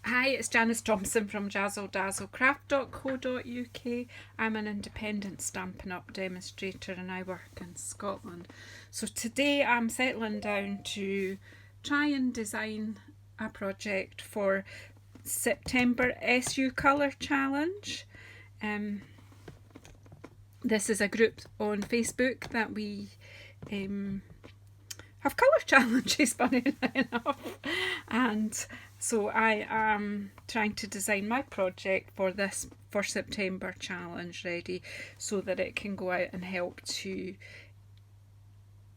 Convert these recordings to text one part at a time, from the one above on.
Hi, it's Janice Thompson from JazzleDazzleCraft.co.uk. I'm an independent Stampin' Up! Demonstrator and I work in Scotland. So today I'm settling down to try and design a project for September SU Colour Challenge. This is a group on Facebook that we have colour challenges, funny enough. And so I am trying to design my project for this for September challenge ready so that it can go out and help to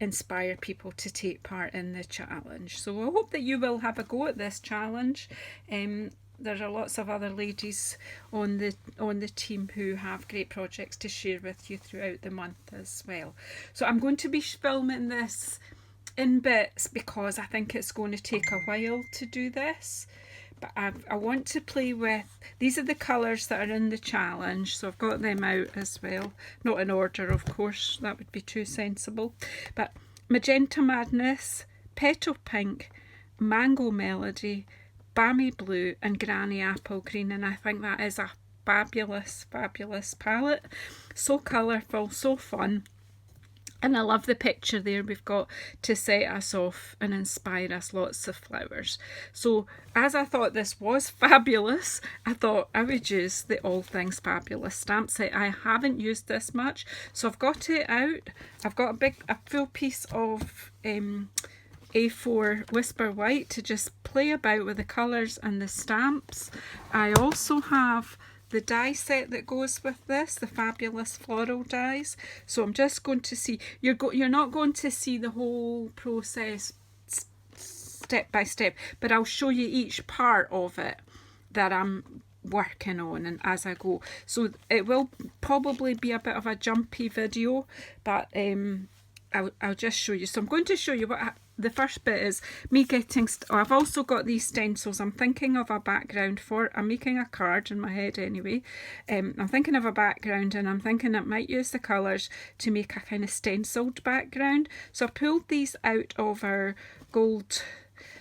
inspire people to take part in the challenge. So I hope that you will have a go at this challenge. There are lots of other ladies on the team who have great projects to share with you throughout the month as well. So I'm going to be filming this in bits because I think it's going to take a while to do this. But I want to play with, these are the colours that are in the challenge, so I've got them out as well. Not in order, of course, that would be too sensible. But Magenta Madness, Petal Pink, Mango Melody, Bammy Blue and Granny Apple Green, and I think that is a fabulous palette. So colourful, so fun. And I love the picture there we've got to set us off and inspire us, lots of flowers. So as I thought this was fabulous, I thought I would use the All Things Fabulous stamp set. I haven't used this much, so I've got it out. I've got a full piece of A4 Whisper White to just play about with the colours and the stamps. I also have the die set that goes with this, the fabulous floral dies. So I'm just going to see, you're not going to see the whole process step by step, but I'll show you each part of it that I'm working on and as I go. So it will probably be a bit of a jumpy video, but I'll just show you. So I'm going to show you what the first bit is me getting, I've also got these stencils I'm thinking of a background for. I'm making a card in my head anyway. I'm thinking of a background and I'm thinking I might use the colours to make a kind of stenciled background. So I pulled these out of our gold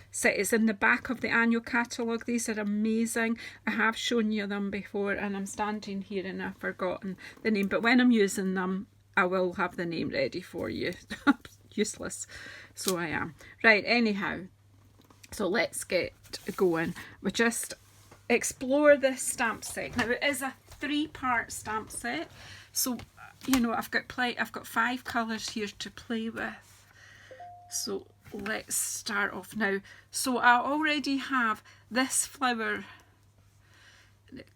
set. It's in the back of the annual catalogue. These are amazing. I have shown you them before and I'm standing here and I've forgotten the name, but when I'm using them I will have the name ready for you. Useless. So I am. Right, anyhow. So let's get going. We just explore this stamp set. Now it is a 3-part stamp set. So, you know, I've got 5 colours here to play with. So let's start off now. So I already have this flower.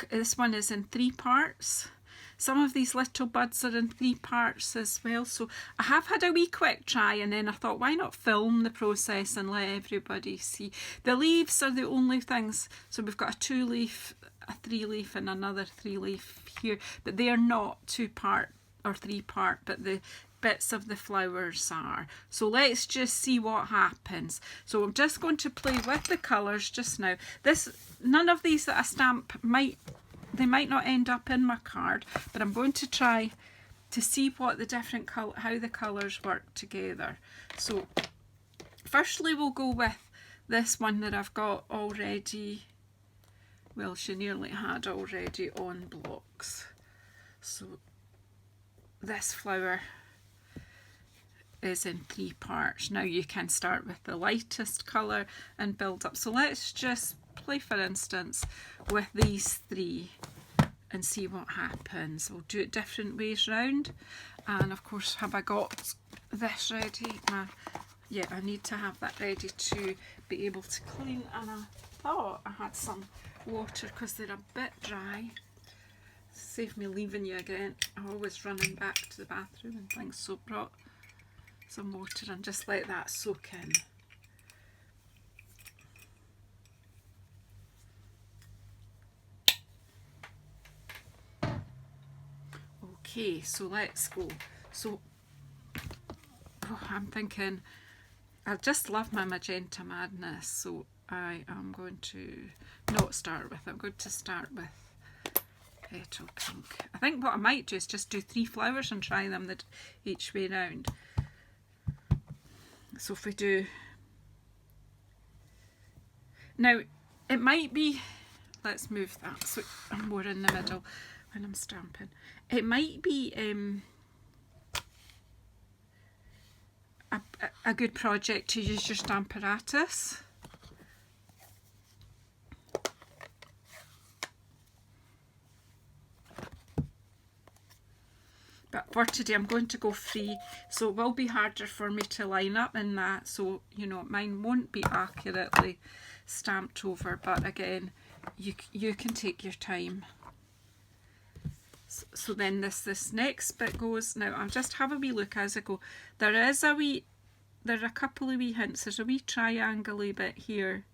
This one is in 3 parts. Some of these little buds are in 3 parts as well. So I have had a wee quick try and then I thought, why not film the process and let everybody see. The leaves are the only things. So we've got a 2-leaf, a 3-leaf and another 3-leaf here. But they are not 2-part or 3-part, but the bits of the flowers are. So let's just see what happens. So I'm just going to play with the colours just now. None of these that I stamp they might not end up in my card, but I'm going to try to see what the different how the colours work together. So firstly we'll go with this one that I've got already, well, she nearly had already on blocks. So this flower is in 3 parts. Now you can start with the lightest colour and build up. So let's just play, for instance, with these 3 and see what happens. We'll do it different ways round. And of course, have I got this ready? Yeah, I need to have that ready to be able to clean. And I thought I had some water because they're a bit dry. Save me leaving you again. I'm always running back to the bathroom and things. So brought some water and just let that soak in. Okay, so let's go. So I'm thinking, I just love my Magenta Madness, so I am going to not start with, I'm going to start with Petal Pink. I think what I might do is just do 3 flowers and try them each way round. So if we do, now it might be let's move that so I'm more in the middle when I'm stamping. It might be a good project to use your stamp apparatus. But for today I'm going to go free, so it will be harder for me to line up in that, so you know mine won't be accurately stamped over, but again you can take your time. So then this next bit goes, now I'll just have a wee look as I go. There are a couple of wee hints. There's a wee triangle-y bit here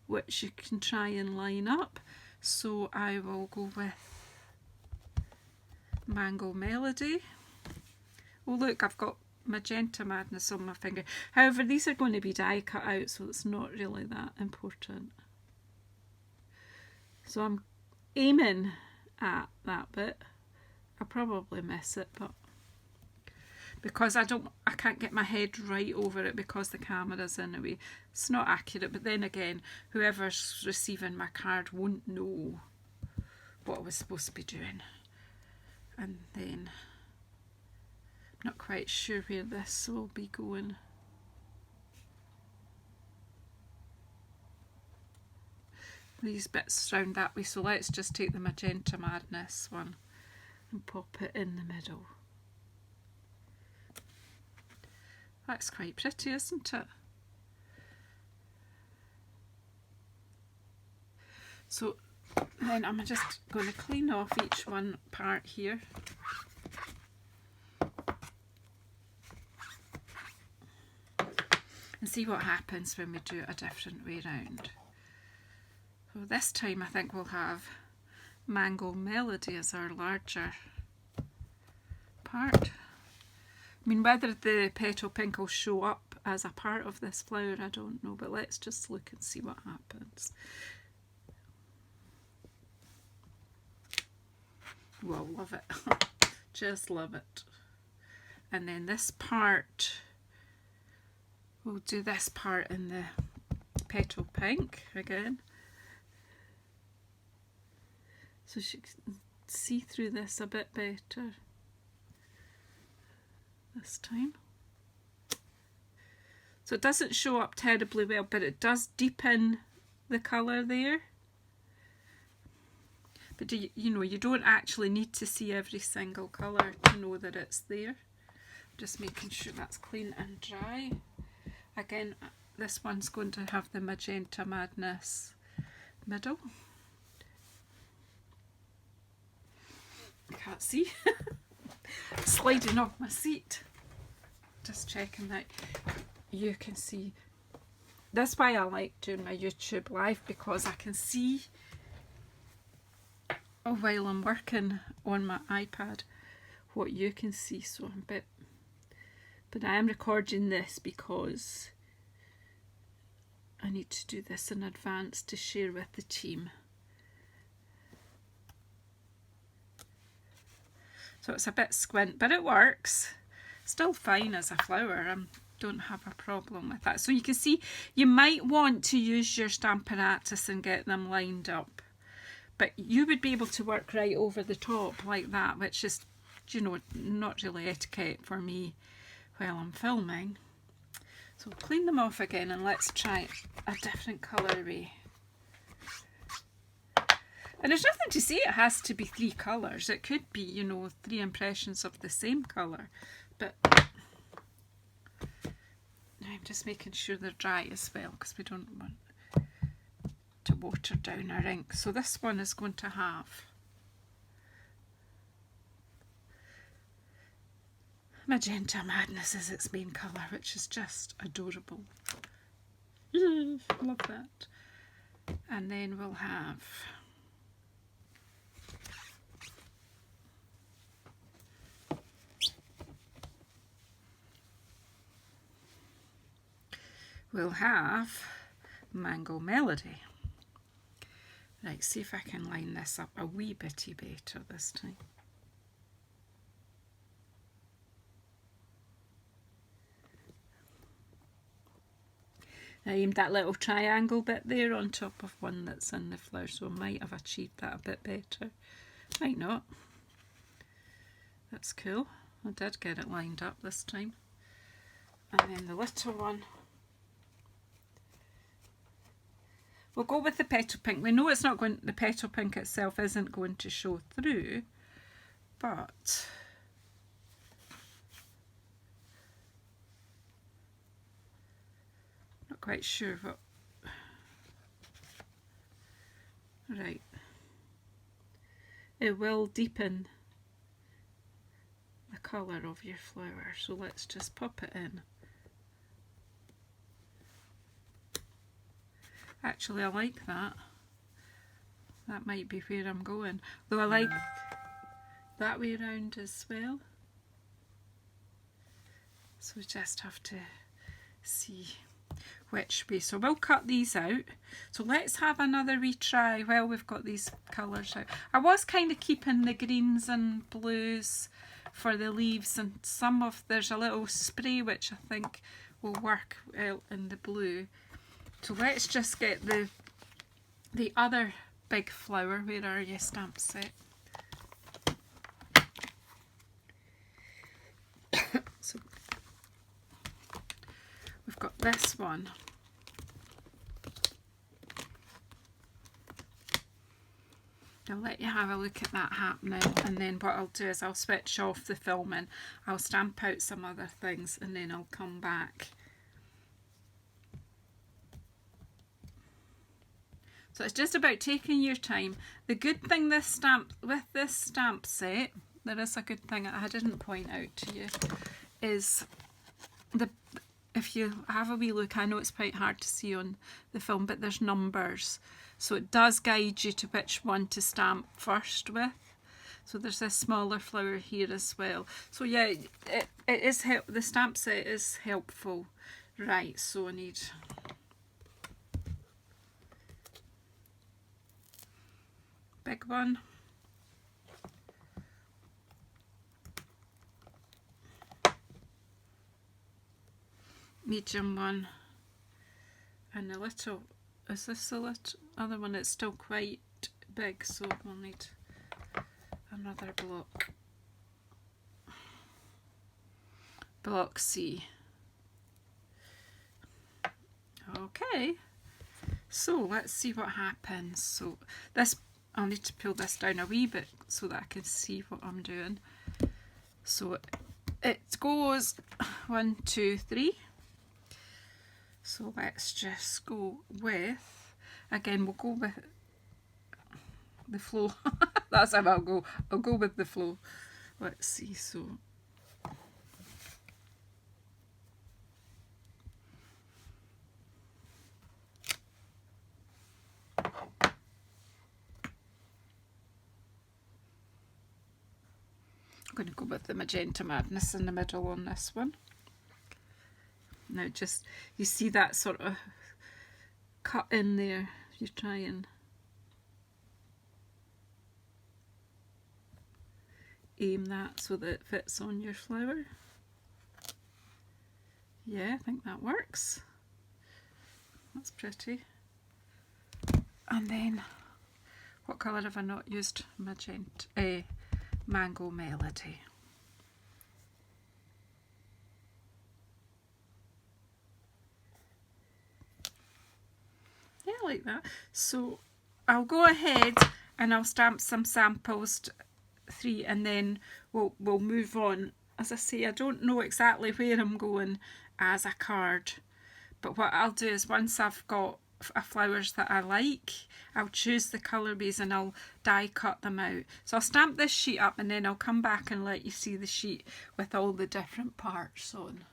which you can try and line up, so I will go with Mango Melody. Oh look, I've got Magenta Madness on my finger. However, these are going to be die cut out, so it's not really that important. So I'm aiming at that bit. I probably miss it, but because I can't get my head right over it because the camera's in a way, it's not accurate. But then again, whoever's receiving my card won't know what I was supposed to be doing. And then I'm not quite sure where this will be going. These bits round that way, so let's just take the Magenta Madness one and pop it in the middle. That's quite pretty, isn't it? So then I'm just going to clean off each one part here. And see what happens when we do it a different way round. So this time I think we'll have Mango Melody as our larger part. I mean, whether the petal pink will show up as a part of this flower, I don't know, but let's just look and see what happens. Well, love it. Just love it. And then this part, we'll do this part in the petal pink again. So you can see through this a bit better this time. So it doesn't show up terribly well, but it does deepen the colour there. But you know, you don't actually need to see every single colour to know that it's there. Just making sure that's clean and dry. Again, this one's going to have the Magenta Madness middle. Can't see. Sliding off my seat. Just checking that you can see. That's why I like doing my YouTube live, because I can see while I'm working on my iPad what you can see. So I'm a bit, but I am recording this because I need to do this in advance to share with the team. So it's a bit squint, but it works. Still fine as a flower. I don't have a problem with that. So you can see you might want to use your Stampin' Apparatus and get them lined up. But you would be able to work right over the top like that, which is, you know, not really etiquette for me while I'm filming. So clean them off again and let's try a different colourway. And there's nothing to say it has to be 3 colours. It could be, you know, 3 impressions of the same colour. But I'm just making sure they're dry as well, because we don't want to water down our ink. So this one is going to have Magenta Madness as its main colour, which is just adorable. Love that. And then we'll have Mango Melody. Right, see if I can line this up a wee bitty better this time. I aimed that little triangle bit there on top of one that's in the flower, so I might have achieved that a bit better. Might not. That's cool. I did get it lined up this time. And then the little one. We'll go with the petal pink. We know it's not going, the petal pink itself isn't going to show through, but not quite sure what. Right. It will deepen the colour of your flower, so let's just pop it in. Actually, I like that. That might be where I'm going. Though I like that way around as well. So we just have to see which way. So we'll cut these out. So let's have another retry while we've got these colours out. I was kind of keeping the greens and blues for the leaves, and some of, there's a little spray which I think will work well in the blue. So let's just get the other big flower. Where are you, stamp set? So we've got this one. I'll let you have a look at that happening, and then what I'll do is I'll switch off the filming, I'll stamp out some other things, and then I'll come back. So it's just about taking your time. The good thing with this stamp set, there is a good thing I didn't point out to you, is if you have a wee look, I know it's quite hard to see on the film, but there's numbers. So it does guide you to which one to stamp first with. So there's this smaller flower here as well. So yeah, it is the stamp set is helpful. Right, so I need big one, medium one, and a little, is this the little other one? It's still quite big, so we'll need another block. Block C. Okay, so let's see what happens. So this, I'll need to pull this down a wee bit so that I can see what I'm doing. So it goes 1, 2, 3. So let's just go with, again we'll go with the flow. That's how I'll go. I'll go with the flow. Let's see, so I'm going to go with the Magenta Madness in the middle on this one. Now just, you see that sort of cut in there, you try and aim that so that it fits on your flower. Yeah, I think that works. That's pretty. And then, what colour have I not used? Magenta, Mango Melody. Yeah, I like that. So I'll go ahead and I'll stamp some samples 3, and then we'll move on. As I say, I don't know exactly where I'm going as a card, but what I'll do is once I've got flowers that I like, I'll choose the colourways and I'll die cut them out. So I'll stamp this sheet up and then I'll come back and let you see the sheet with all the different parts on.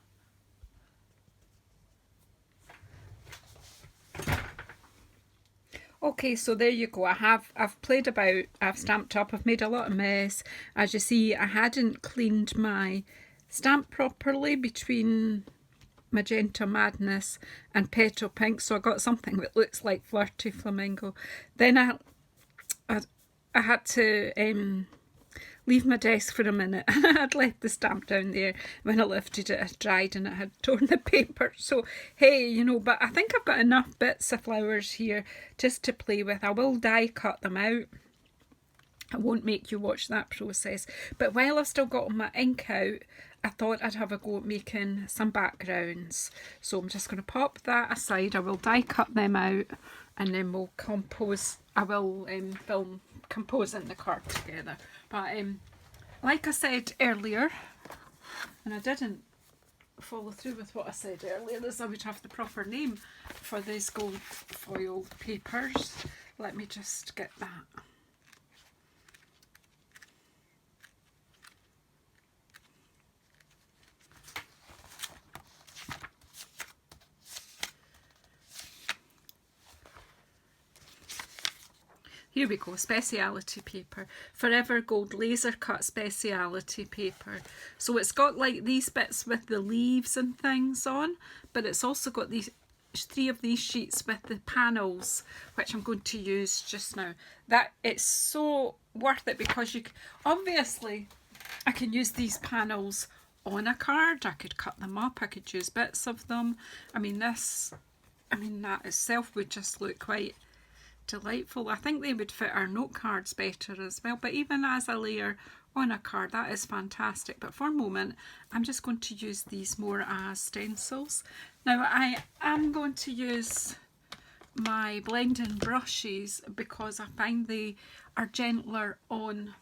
Okay, so there you go. I've played about, I've stamped up, I've made a lot of mess. As you see, I hadn't cleaned my stamp properly between Magenta Madness and Petal Pink, so I got something that looks like Flirty Flamingo. Then I had to leave my desk for a minute, and I had left the stamp down there. When I lifted it, it had dried and it had torn the paper. So hey, you know, but I think I've got enough bits of flowers here just to play with. I will die cut them out. I won't make you watch that process. But while I've still got my ink out, I thought I'd have a go at making some backgrounds. So I'm just going to pop that aside. I will die cut them out, and then we'll compose. I will film composing the card together. But like I said earlier, and I didn't follow through with what I said earlier, is I would have the proper name for these gold foil papers. Let me just get that. Here we go, speciality paper. Forever Gold laser cut speciality paper. So it's got like these bits with the leaves and things on, but it's also got these 3 of these sheets with the panels, which I'm going to use just now. That it's so worth it, because you obviously I can use these panels on a card. I could cut them up, I could use bits of them. I mean that itself would just look quite delightful. I think they would fit our note cards better as well, but even as a layer on a card, that is fantastic. But for a moment, I'm just going to use these more as stencils. Now I am going to use my blending brushes because I find they are gentler on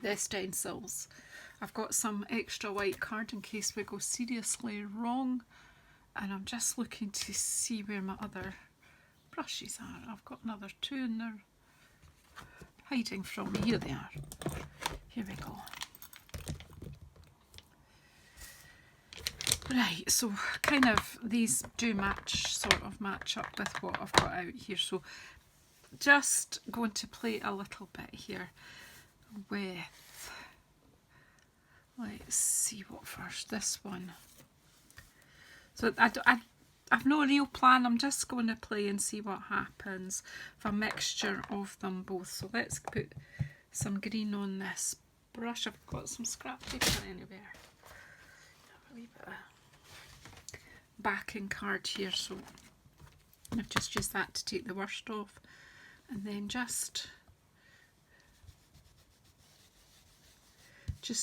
the stencils. I've got some extra white card in case we go seriously wrong, and I'm just looking to see where my other brushes are. I've got another 2 and they're hiding from me. Here they are. Here we go. Right, so kind of these do sort of match up with what I've got out here. So just going to play a little bit here with, let's see what first, this one. So I've no real plan. I'm just going to play and see what happens with a mixture of them both. So let's put some green on this brush. I've got some scrap paper anywhere. A wee bit of backing card here, so I've just used that to take the worst off, and then just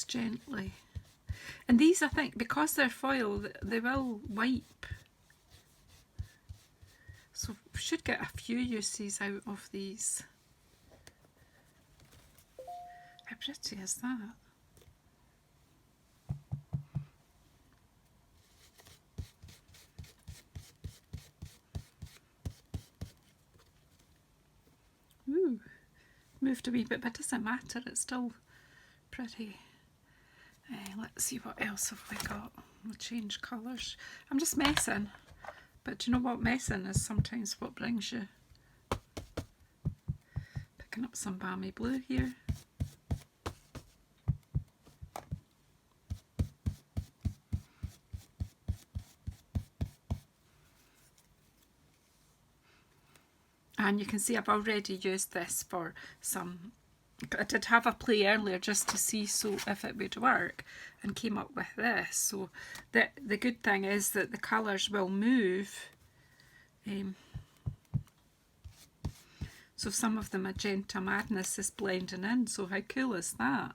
gently. And these, I think, because they're foil, they will wipe. So we should get a few uses out of these. How pretty is that? Ooh, moved a wee bit, but it doesn't matter, it's still pretty. Let's see what else have we got. We'll change colours. I'm just messing. But do you know what? Messing is sometimes what brings you. Picking up some balmy blue here. And you can see I've already used this for some. I did have a play earlier just to see if it would work, and came up with this. So the good thing is that the colours will move. So some of the magenta madness is blending in. So how cool is that?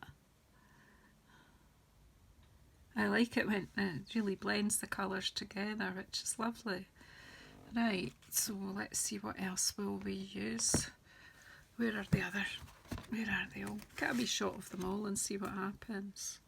I like it when it really blends the colours together, which is lovely. Right, so let's see what else will we use. Where are the other? Where are they all? Get a wee shot of them all and see what happens.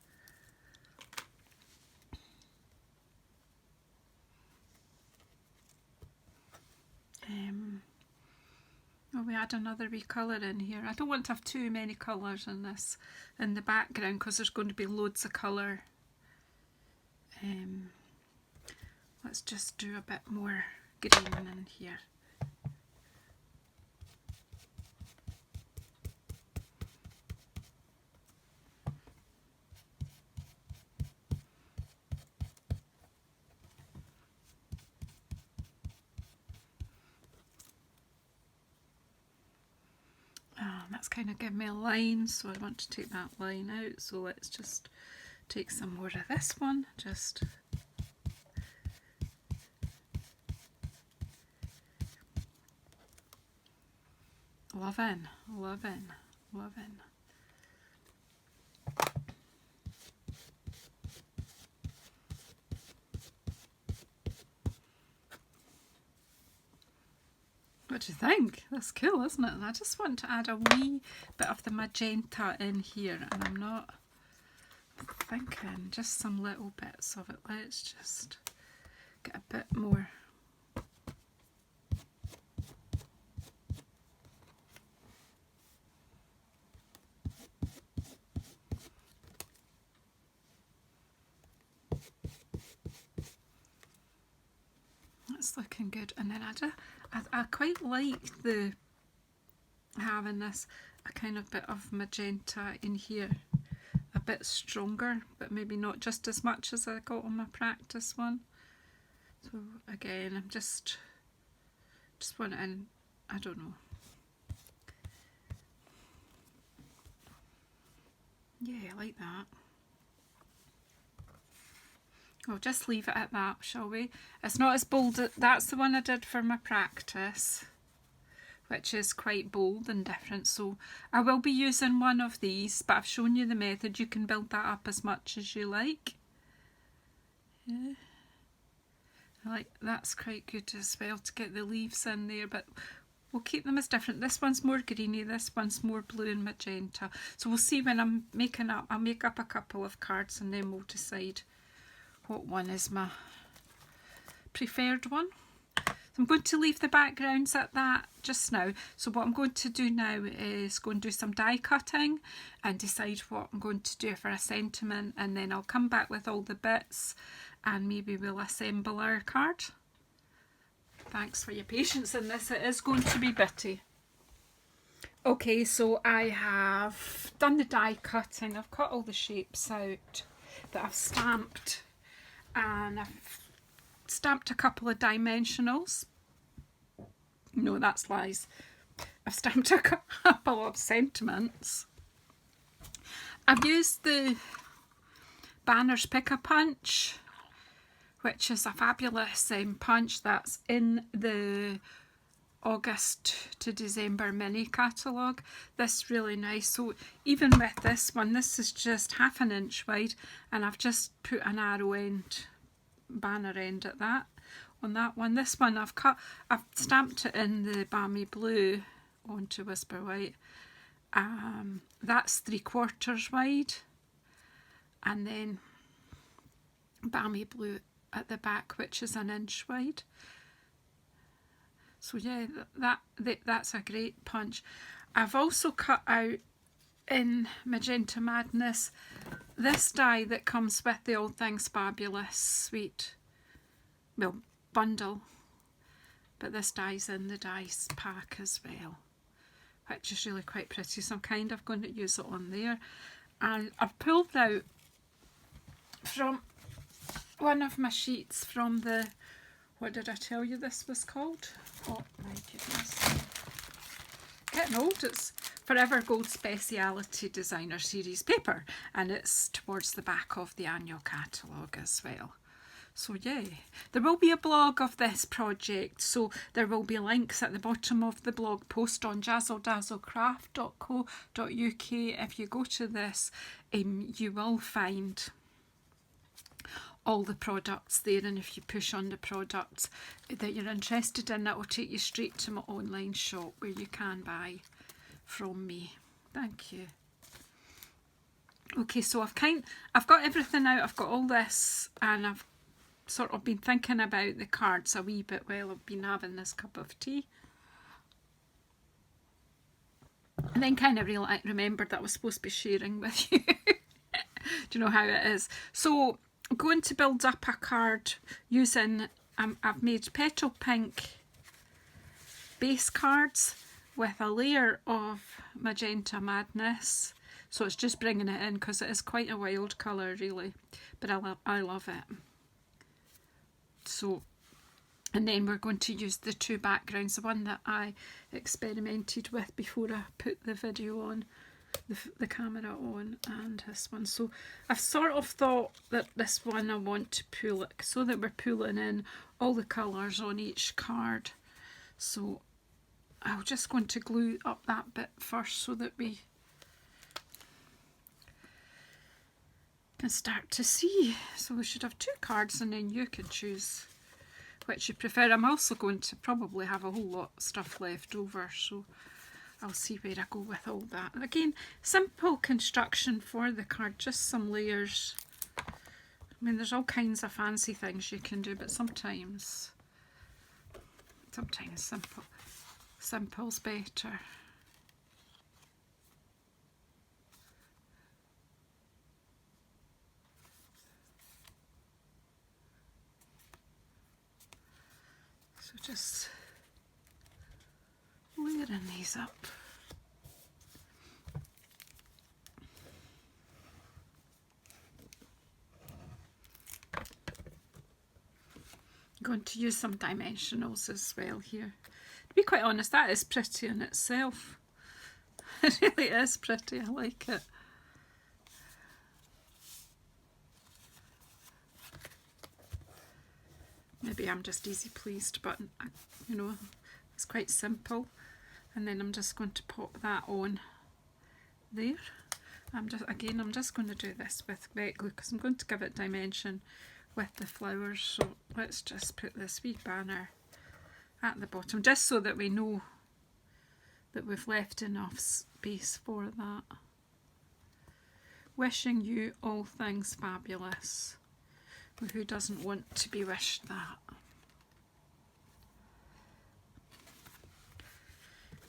Oh, we add another wee colour in here. I don't want to have too many colours in this, in the background, because there's going to be loads of colour. Let's just do a bit more green in here. That's kind of giving me a line, so I want to take that line out. So let's just take some more of this one. Just loving, loving, loving. What do you think? That's cool, isn't it? And I just want to add a wee bit of the magenta in here, and I'm not thinking, just some little bits of it. Let's just get a bit more. That's looking good. And then I quite like the having this a kind of bit of magenta in here, a bit stronger, but maybe not just as much as I got on my practice one. So again, I'm just wanting, I don't know. Yeah, I like that. We'll just leave it at that, shall we? It's not as bold. That's the one I did for my practice, which is quite bold and different. So I will be using one of these, but I've shown you the method. You can build that up as much as you like. Yeah. That's quite good as well to get the leaves in there, but we'll keep them as different. This one's more greeny, this one's more blue and magenta. So we'll see when I'm making up. I'll make up a couple of cards and then we'll decide what one is my preferred one. So I'm going to leave the backgrounds at that just now. So what I'm going to do now is go and do some die cutting and decide what I'm going to do for a sentiment, and then I'll come back with all the bits and maybe we'll assemble our card. Thanks for your patience in this. It is going to be bitty. Okay, so I have done the die cutting. I've cut all the shapes out that I've stamped, and I've stamped a couple of dimensionals. No, that's lies. I've stamped a couple of sentiments. I've used the Banners Pick-a-Punch, which is a fabulous punch that's in the August to December mini catalogue. This is really nice. So even with this one, this is just 1/2 inch wide, and I've just put an arrow end, banner end at that on that one. This one I've stamped it in the Balmy Blue onto Whisper White. That's 3/4 wide, and then Balmy Blue at the back, which is 1 inch wide. So yeah, that's a great punch. I've also cut out in Magenta Madness this die that comes with the All Things Fabulous suite, well, bundle, but this die's in the dice pack as well, which is really quite pretty, so I'm kind of going to use it on there. And I've pulled out from one of my sheets from the, what did I tell you this was called? Oh my goodness. Getting old. It's Forever Gold Speciality Designer Series paper, and it's towards the back of the annual catalogue as well. So yeah, there will be a blog of this project, so there will be links at the bottom of the blog post on JazzleDazzleCraft.co.uk. If you go to this, you will find all the products there, and if you push on the products that you're interested in, that will take you straight to my online shop where you can buy from me. Thank you. Okay, so I've got everything out. I've got all this, and I've sort of been thinking about the cards a wee bit while I've been having this cup of tea, and then kind of remembered that I was supposed to be sharing with you. Do you know how it is? So I'm going to build up a card using, I've made petal pink base cards with a layer of Magenta Madness. So it's just bringing it in because it is quite a wild colour really, but I love it. So And then we're going to use the two backgrounds, the one that I experimented with before I put the video on, the camera on, and this one. So I've sort of thought that this one I want to pull it so that we're pulling in all the colours on each card. So I'm just going to glue up that bit first so that we can start to see. So we should have two cards and then you can choose which you prefer. I'm also going to probably have a whole lot of stuff left over, so I'll see where I go with all that. Again, simple construction for the card, just some layers. I mean, there's all kinds of fancy things you can do, but sometimes simple's better. So just layering these up. I'm going to use some dimensionals as well here. To be quite honest, that is pretty in itself. It really is pretty, I like it. Maybe I'm just easy pleased, but you know, it's quite simple. And then I'm just going to pop that on there. I'm just going to do this with wet glue because I'm going to give it dimension with the flowers. So let's just put this wee banner at the bottom, just so that we know that we've left enough space for that. Wishing you all things fabulous. Who doesn't want to be wished that?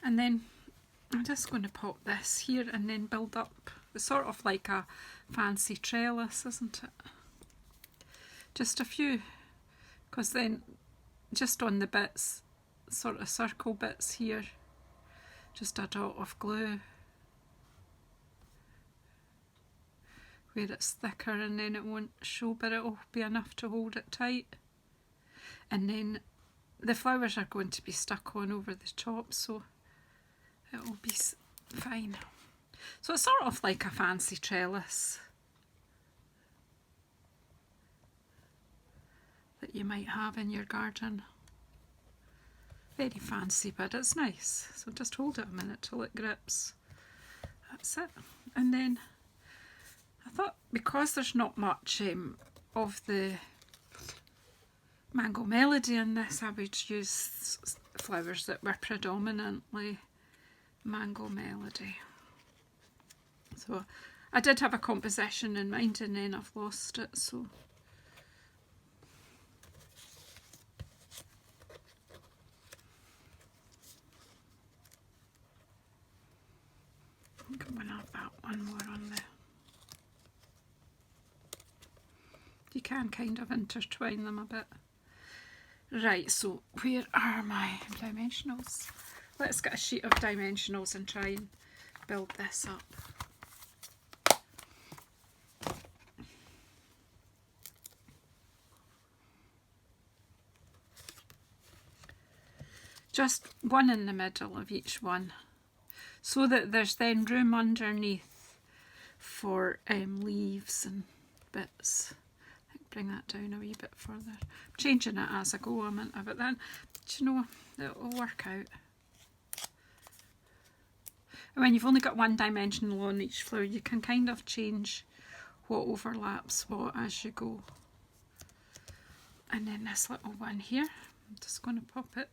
And then I'm just going to pop this here and then build up. It's sort of like a fancy trellis, isn't it? Just a few, because then just on the bits, sort of circle bits here, just a dot of glue where it's thicker, and then it won't show, but it'll be enough to hold it tight. And then the flowers are going to be stuck on over the top, so it'll be fine. So it's sort of like a fancy trellis that you might have in your garden. Very fancy, but it's nice. So just hold it a minute till it grips. That's it. And then I thought, because there's not much of the Mango Melody in this, I would use flowers that were predominantly Mango Melody. So I did have a composition in mind and then I've lost it, so I think I'm going to have that one more on there. You can kind of intertwine them a bit. Right, so where are my dimensionals? Let's get a sheet of dimensionals and try and build this up. Just one in the middle of each one, so that there's then room underneath for leaves and bits. I think bring that down a wee bit further. I'm changing it as I go a minute, but then, do you know, it'll work out. And when you've only got one dimensional on each flower, you can kind of change what overlaps what as you go. And then this little one here, I'm just going to pop it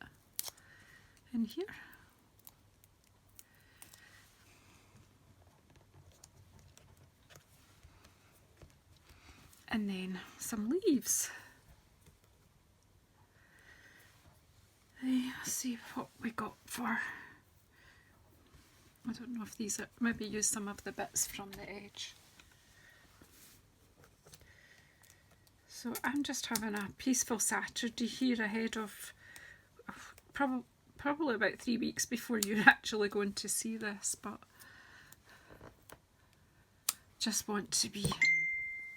in here. And then some leaves. Let's see what we got for, I don't know if these are, maybe use some of the bits from the edge. So I'm just having a peaceful Saturday here ahead of probably about 3 weeks before you're actually going to see this, but just want to be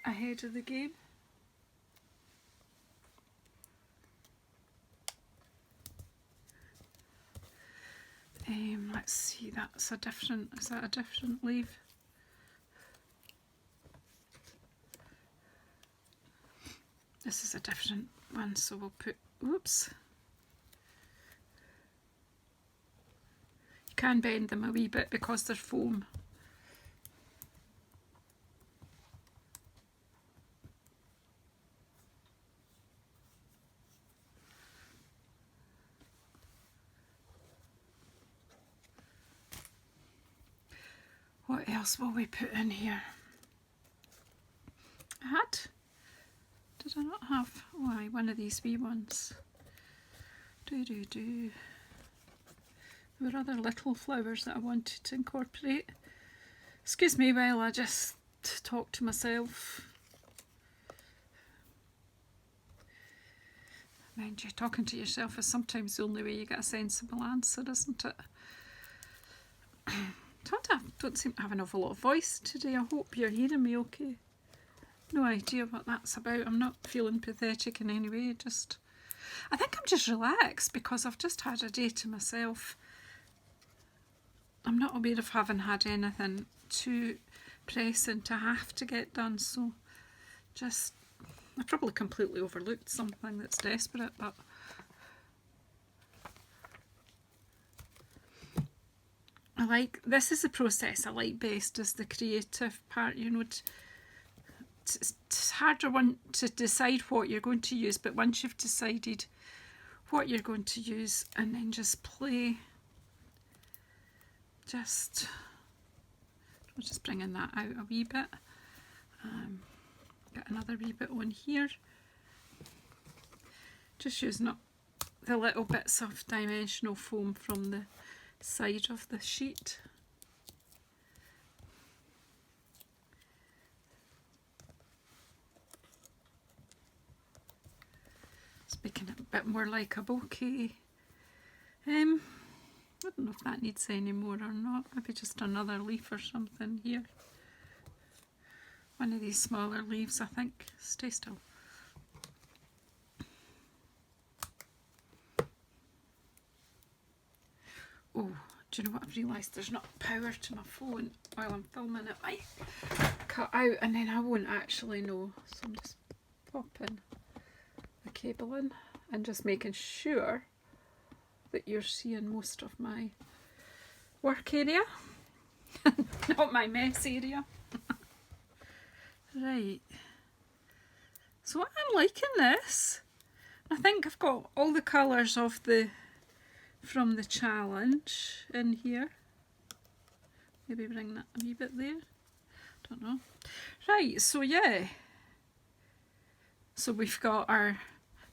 ahead of the game. Let's see, that's a different, is that a different leaf? This is a different one, so we'll put, oops. You can bend them a wee bit because they're foam. What else will we put in here? Did I not have, oh, one of these wee ones? There were other little flowers that I wanted to incorporate. Excuse me while I just talk to myself. Mind you, talking to yourself is sometimes the only way you get a sensible answer, isn't it? I don't seem to have an awful lot of voice today. I hope you're hearing me okay. No idea what that's about. I'm not feeling pathetic in any way. I think I'm just relaxed because I've just had a day to myself. I'm not aware of having had anything too pressing to have to get done, so I probably completely overlooked something that's desperate, but this is the process I like best, is the creative part, you know. It's harder to decide what you're going to use, but once you've decided what you're going to use and then just play, I'm just bringing that out a wee bit. Got another wee bit on here. Just using up the little bits of dimensional foam from the side of the sheet. It's making it a bit more like a bouquet. I don't know if that needs any more or not. Maybe just another leaf or something here. One of these smaller leaves, I think. Stay still. Oh, do you know what I've realised? There's not power to my phone while I'm filming. It might cut out and then I won't actually know. So I'm just popping the cable in and just making sure that you're seeing most of my work area, not my mess area. Right, so I'm liking this. I think I've got all the colours of from the challenge in here. Maybe bring that a wee bit there. Don't know. Right, so yeah. So we've got our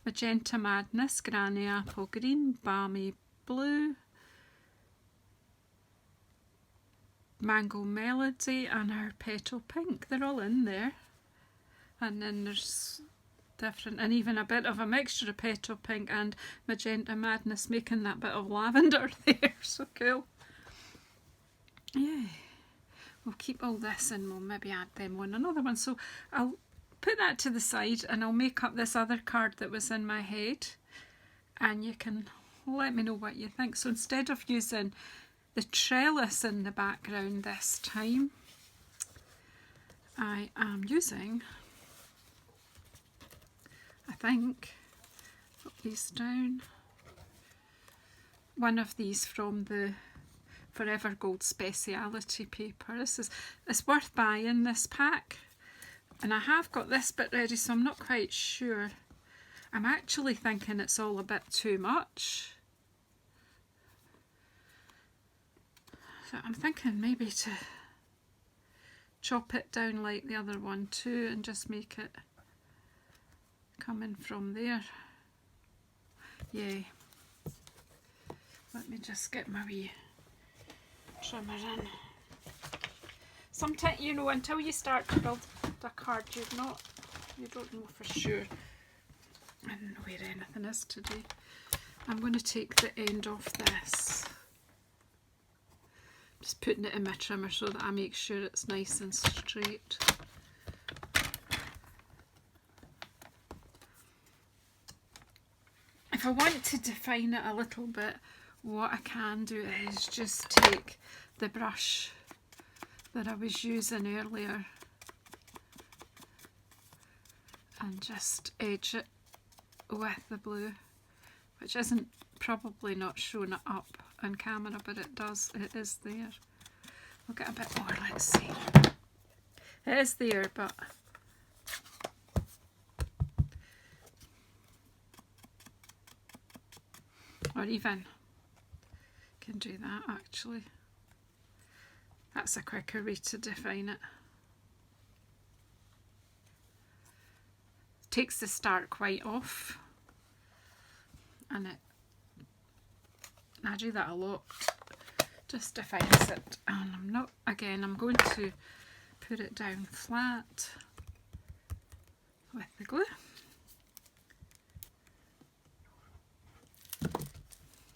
Magenta Madness, Granny Apple Green, Balmy Blue, Mango Melody and our Petal Pink. They're all in there. And then there's different, and even a bit of a mixture of Petal Pink and Magenta Madness, making that bit of lavender there. So cool. Yeah. We'll keep all this and we'll maybe add them on another one. So I'll put that to the side and I'll make up this other card that was in my head and you can let me know what you think. So instead of using the trellis in the background this time, I am using, I think, put these down, one of these from the Forever Gold Speciality paper. It's worth buying this pack. And I have got this bit ready, so I'm not quite sure. I'm actually thinking it's all a bit too much. So I'm thinking maybe to chop it down like the other one too and just make it come in from there. Yeah. Let me just get my wee trimmer in. Sometimes, you know, until you start to build a card, you don't know for sure. I don't know where anything is today. I'm going to take the end off this. Just putting it in my trimmer so that I make sure it's nice and straight. If I want to define it a little bit what I can do is just take the brush that I was using earlier and just edge it with the blue, which isn't probably not showing it up on camera, but it is there. We'll get a bit more, let's see. It is there, but or even can do that actually. That's a quicker way to define it. Takes the stark white off, and I do that a lot, just defines it. And I'm going to put it down flat with the glue.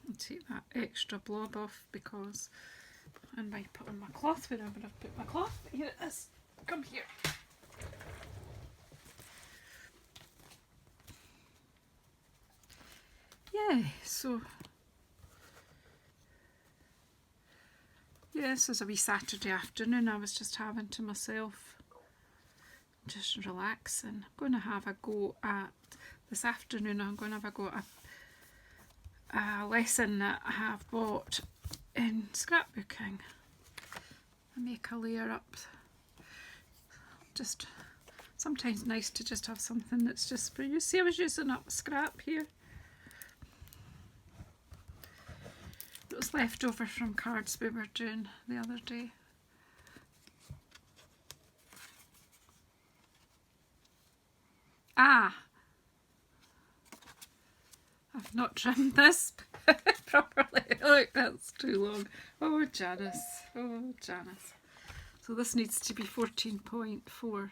And take that extra blob off because I might put on my cloth wherever I've put my cloth. Here it is. Come here. Yeah, so yeah, this was a wee Saturday afternoon I was just having to myself, just relaxing. I'm going to have a go at, this afternoon I'm going to have a go at a lesson that I have bought in scrapbooking. I make a layer up. Just sometimes nice to just have something that's just for you. See, I was using up scrap here. It was left over from cards we were doing the other day. Ah! I've not trimmed this properly. Look, that's too long. Oh, Janice. Oh, Janice. So this needs to be 14.4.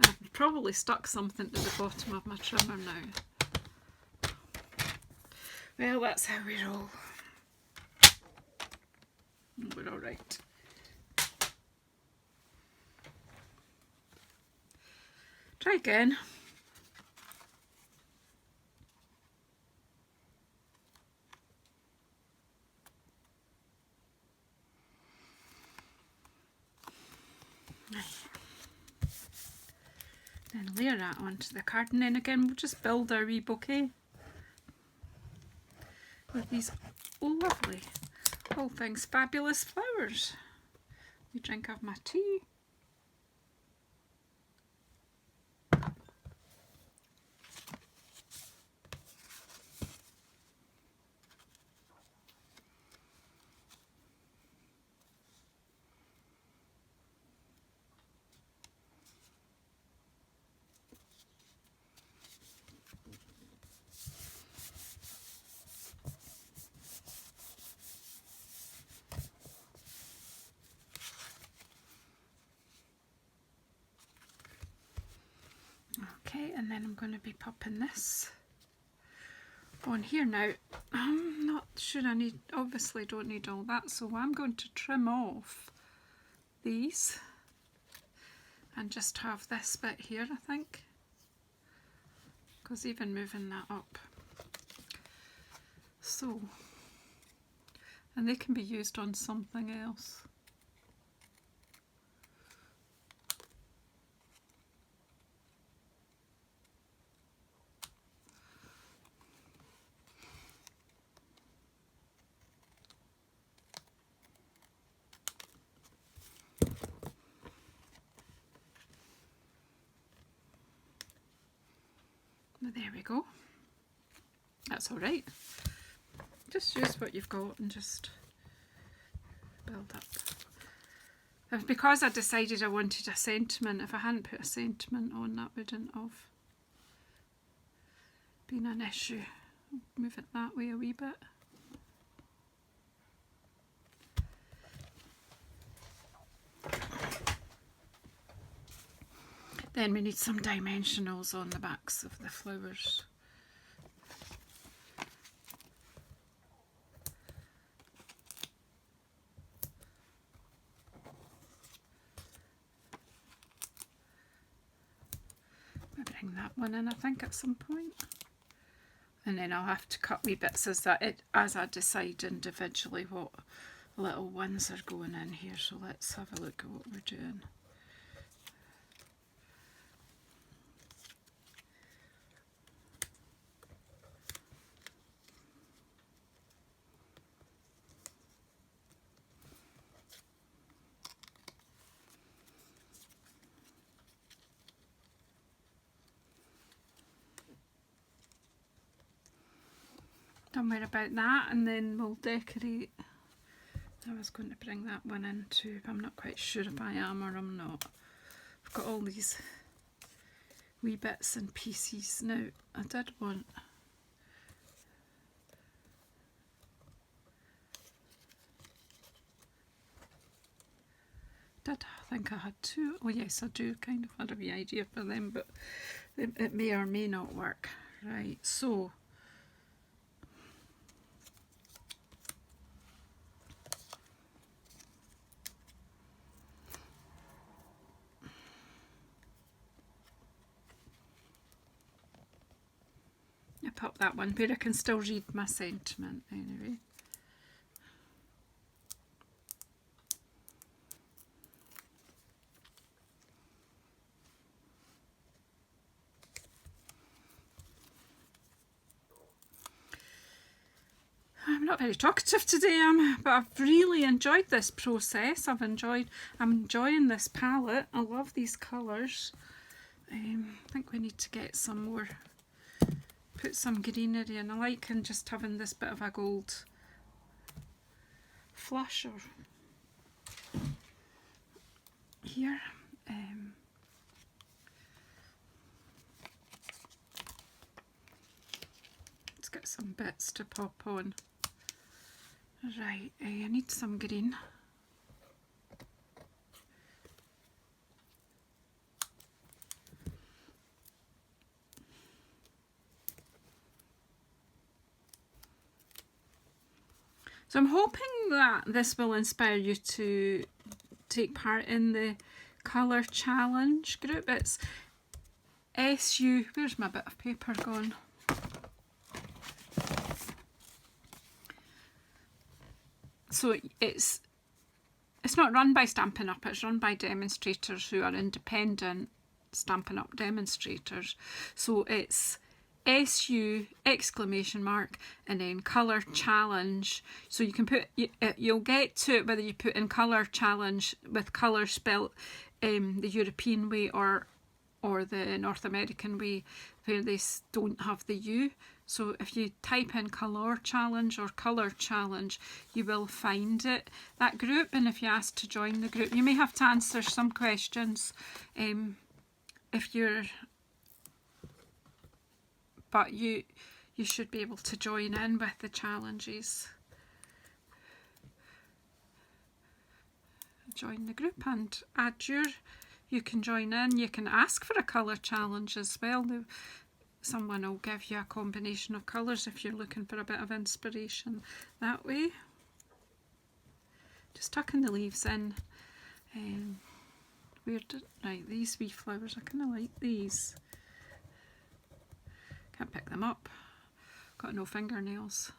I've probably stuck something to the bottom of my trimmer now. Well, that's how we roll. We're all right. Try again. Then layer that onto the card, and then again we'll just build our wee bouquet with these lovely, all things fabulous flowers. We drink of my tea. Okay, and then I'm going to be popping this on here now. I'm not sure I need, obviously don't need all that, so I'm going to trim off these and just have this bit here, I think, because even moving that up. So, and they can be used on something else. There we go. That's all right. Just use what you've got and just build up. And because I decided I wanted a sentiment, if I hadn't put a sentiment on, that wouldn't have been an issue. Move it that way a wee bit. Then we need some dimensionals on the backs of the flowers. I'll bring that one in, I think, at some point. and then I'll have to cut wee bits as I decide individually what little ones are going in here. So let's have a look at what we're doing. Don't worry about that, and then we'll decorate. I was going to bring that one in too, but I'm not quite sure if I am or I'm not. I've got all these wee bits and pieces. Now, I did want... I think I had two. Oh yes, I do kind of had a wee idea for them, but it may or may not work. Right, so... I pop that one where I can still read my sentiment anyway. I'm not very talkative today, but I've really enjoyed this process. I'm enjoying this palette. I love these colours. I think we need to get some more, put some greenery in. I like just having this bit of a gold flush here. Let's get some bits to pop on. Right, I need some green. So I'm hoping that this will inspire you to take part in the colour challenge group. It's SU, where's my bit of paper gone? So it's not run by Stampin' Up, it's run by demonstrators who are independent Stampin' Up demonstrators. So it's SU exclamation mark and then colour challenge. So you can put, you'll get to it whether you put in colour challenge with colour spelt the European way or the North American way, where they don't have the U. So if you type in colour challenge or colour challenge, you will find that group. And if you ask to join the group, you may have to answer some questions if you're, but you should be able to join in with the challenges. Join the group and you can join in. You can ask for a colour challenge as well. Someone will give you a combination of colours if you're looking for a bit of inspiration that way. Just tucking the leaves in. Right, these wee flowers, I kind of like these. Can't pick them up. Got no fingernails.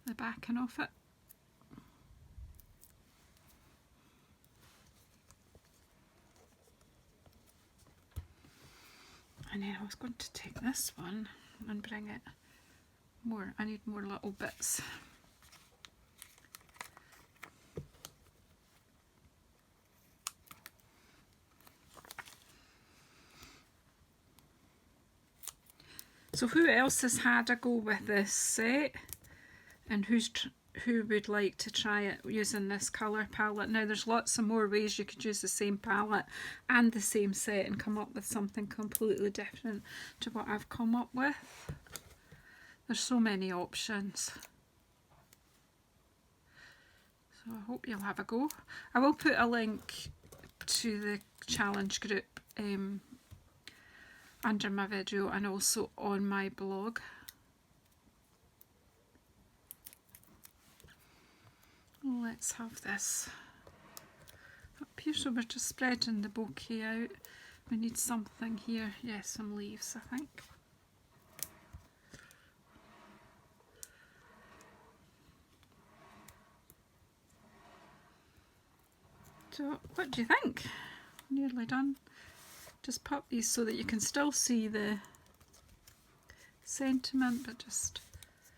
The backing of it. And then I was going to take this one and bring it more. I need more little bits. So who else has had a go with this set? And who would like to try it using this colour palette? Now there's lots of more ways you could use the same palette and the same set and come up with something completely different to what I've come up with. There's so many options. So I hope you'll have a go. I will put a link to the challenge group under my video and also on my blog. Let's have this up here. So we're just spreading the bouquet out We need something here. Yes, some leaves, I think. So, what do you think? Nearly done. Just pop these so that you can still see the sentiment, but just,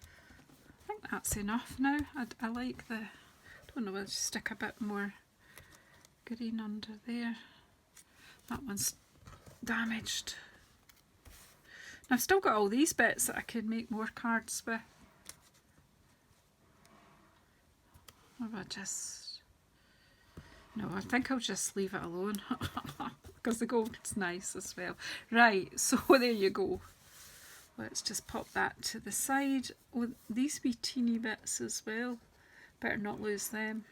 I think that's enough now. I like the, don't know, we'll just stick a bit more green under there. That one's damaged. I've still got all these bits that I could make more cards with. Or I just, no, I think I'll just leave it alone because the gold's nice as well. Right, so there you go. Let's just pop that to the side. Oh, these wee teeny bits as well. Better not lose them.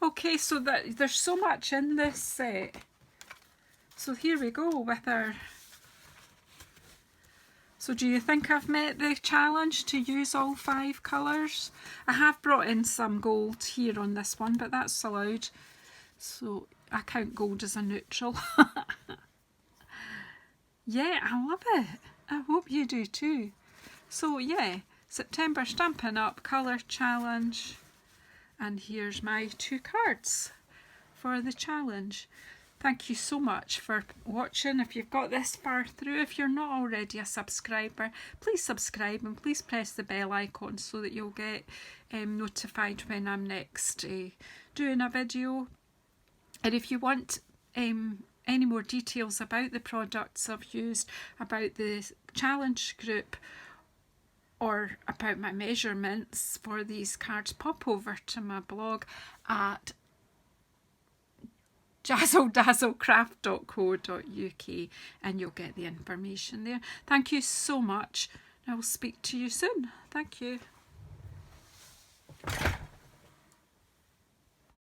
Okay, so there's so much in this set. So here we go with our... So do you think I've met the challenge to use all 5 colours? I have brought in some gold here on this one, but that's allowed. So I count gold as a neutral. Yeah, I love it. I hope you do too. So yeah, September Stampin' Up! Colour Challenge. And here's my 2 cards for the challenge. Thank you so much for watching. If you've got this far through, if you're not already a subscriber, please subscribe and please press the bell icon so that you'll get notified when I'm next doing a video. And if you want any more details about the products I've used, about the challenge group, or about my measurements for these cards, pop over to my blog at JazzleDazzleCraft.co.uk and you'll get the information there. Thank you so much. I will speak to you soon. Thank you.